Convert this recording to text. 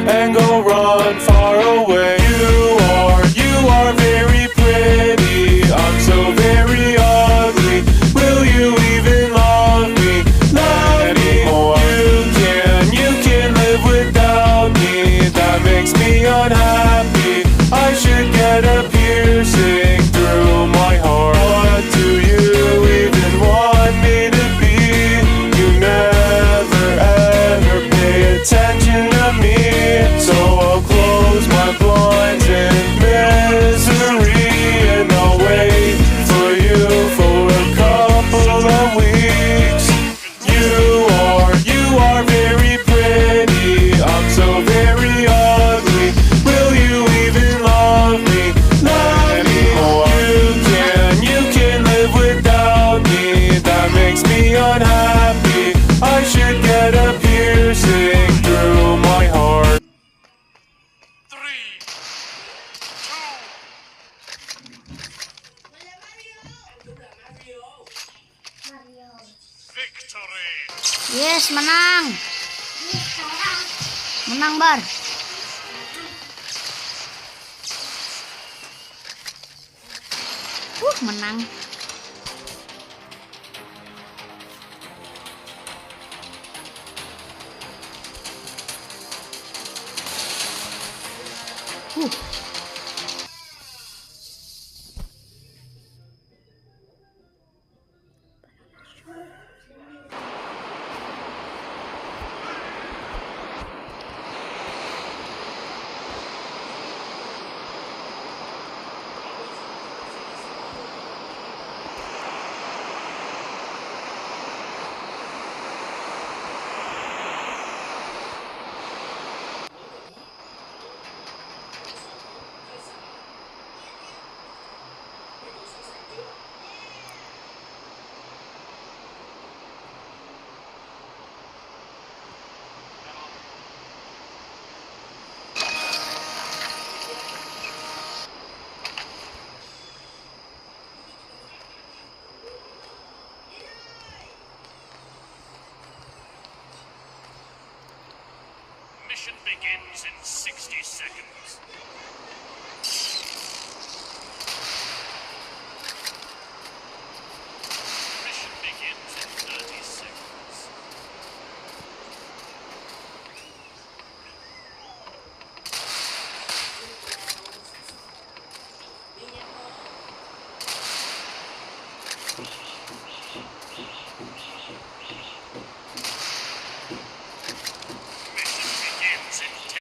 and go run far away. You are very pretty, I'm so very ugly. Will you even love me? Love me more. You can live without me. That makes me unhappy. I should get a piercing through my heart. What do you even want me to be? You never ever pay attention to me. So I'll close my blinds in misery, and I'll wait for you for a couple of weeks. You are very pretty, I'm so very ugly. Will you even love me? Love me more. You can live without me. That makes me unhappy. I should get a piercing through my heart. 3, 2, victory. Yes, menang. Menang, Bar. Menang. Mission begins in 60 seconds.